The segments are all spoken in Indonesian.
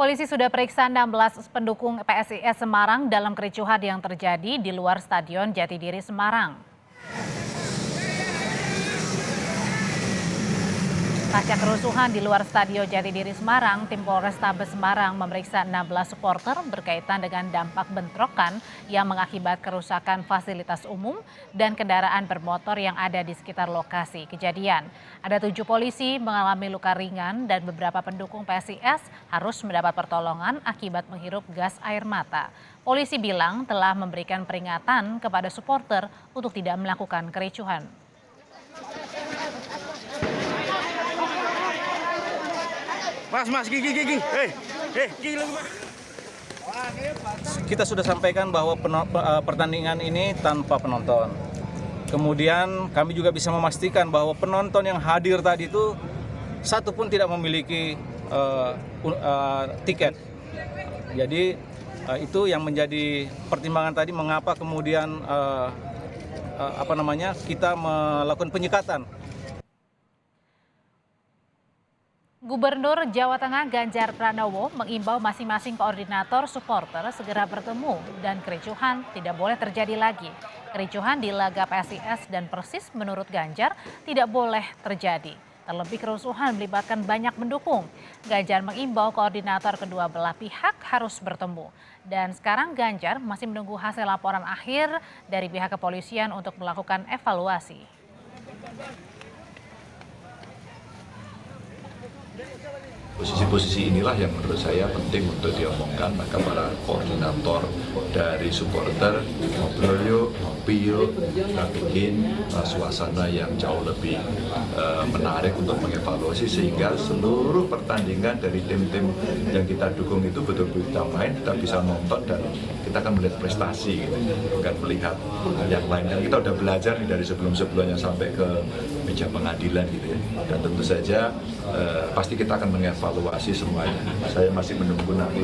Polisi sudah periksa 16 pendukung PSIS Semarang dalam kericuhan yang terjadi di luar Stadion Jatidiri Semarang. Pasca kerusuhan di luar Stadion Jatidiri Semarang, tim Polrestabes Semarang memeriksa 16 supporter berkaitan dengan dampak bentrokan yang mengakibat kerusakan fasilitas umum dan kendaraan bermotor yang ada di sekitar lokasi kejadian. Ada 7 polisi mengalami luka ringan dan beberapa pendukung PSIS harus mendapat pertolongan akibat menghirup gas air mata. Polisi bilang telah memberikan peringatan kepada supporter untuk tidak melakukan kericuhan. Mas, gigi. Kita sudah sampaikan bahwa pertandingan ini tanpa penonton. Kemudian kami juga bisa memastikan bahwa penonton yang hadir tadi itu satu pun tidak memiliki tiket. Jadi itu yang menjadi pertimbangan tadi mengapa kemudian kita melakukan penyekatan. Gubernur Jawa Tengah Ganjar Pranowo mengimbau masing-masing koordinator supporter segera bertemu dan kericuhan tidak boleh terjadi lagi. Kericuhan di laga PSIS dan Persis menurut Ganjar tidak boleh terjadi. Terlebih kerusuhan melibatkan banyak pendukung. Ganjar mengimbau koordinator kedua belah pihak harus bertemu. Dan sekarang Ganjar masih menunggu hasil laporan akhir dari pihak kepolisian untuk melakukan evaluasi. Posisi-posisi inilah yang menurut saya penting untuk diomongkan, maka para koordinator dari supporter ngobrol yuk, ngopi yuk, kita bikin suasana yang jauh lebih menarik untuk mengevaluasi sehingga seluruh pertandingan dari tim-tim yang kita dukung itu betul-betul kita main, kita bisa nonton dan kita akan melihat prestasi gitu, bukan melihat yang lain. Dan kita udah belajar nih dari sebelum-sebelumnya sampai ke meja pengadilan gitu ya. Dan tentu saja pasti kita akan mengevaluasi semuanya. Saya masih menunggu nanti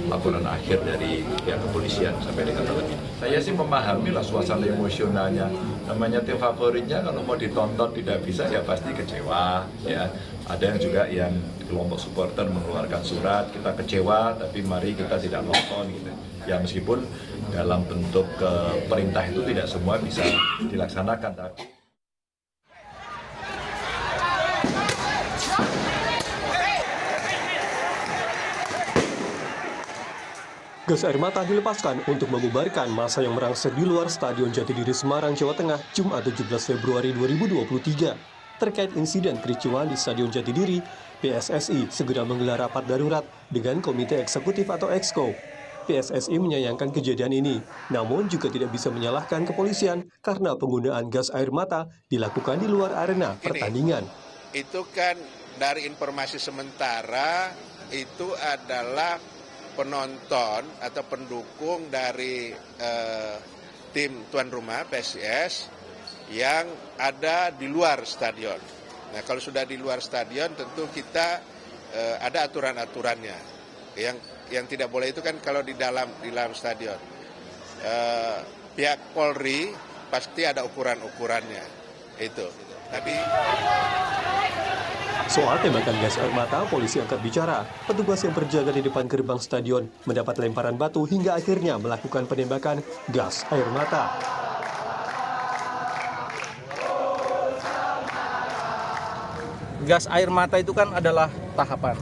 laporan akhir dari pihak kepolisian sampai dengan malam ini. Saya sih memahami lah suasana emosionalnya. Namanya tim favoritnya kalau mau ditonton tidak bisa ya pasti kecewa ya. Ada yang juga yang kelompok supporter mengeluarkan surat, kita kecewa tapi mari kita tidak nonton gitu. Ya meskipun dalam bentuk perintah itu tidak semua bisa dilaksanakan tapi gas air mata dilepaskan untuk membubarkan massa yang merangsek di luar Stadion Jatidiri Semarang, Jawa Tengah, Jumat 17 Februari 2023. Terkait insiden kericuhan di Stadion Jatidiri, PSSI segera menggelar rapat darurat dengan Komite Eksekutif atau Exco. PSSI menyayangkan kejadian ini, namun juga tidak bisa menyalahkan kepolisian karena penggunaan gas air mata dilakukan di luar arena pertandingan. Itu kan dari informasi sementara itu adalah penonton atau pendukung dari tim tuan rumah PSIS yang ada di luar stadion. Nah, kalau sudah di luar stadion tentu kita ada aturan-aturannya. Yang tidak boleh itu kan kalau di dalam stadion. Pihak Polri pasti ada ukuran-ukurannya. Itu. Tapi soal tembakan gas air mata, polisi angkat bicara. Petugas yang berjaga di depan gerbang stadion mendapat lemparan batu hingga akhirnya melakukan penembakan gas air mata. Gas air mata itu kan adalah tahapan.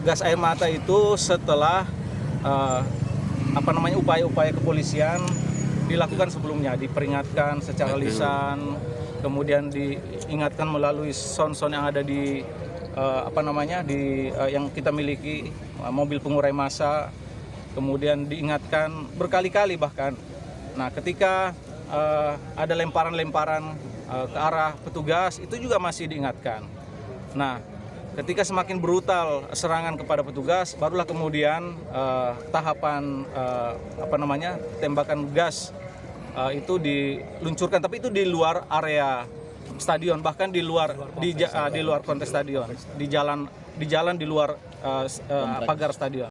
Gas air mata itu setelah upaya-upaya kepolisian dilakukan sebelumnya, diperingatkan secara lisan. Kemudian diingatkan melalui sound-sound yang ada di yang kita miliki, mobil pengurai massa. Kemudian diingatkan berkali-kali bahkan. Nah, ketika ada lemparan-lemparan ke arah petugas itu juga masih diingatkan. Nah, ketika semakin brutal serangan kepada petugas, barulah kemudian tahapan tembakan gas itu diluncurkan, tapi itu di luar area stadion, bahkan di luar konteks stadion, di jalan di luar pagar stadion.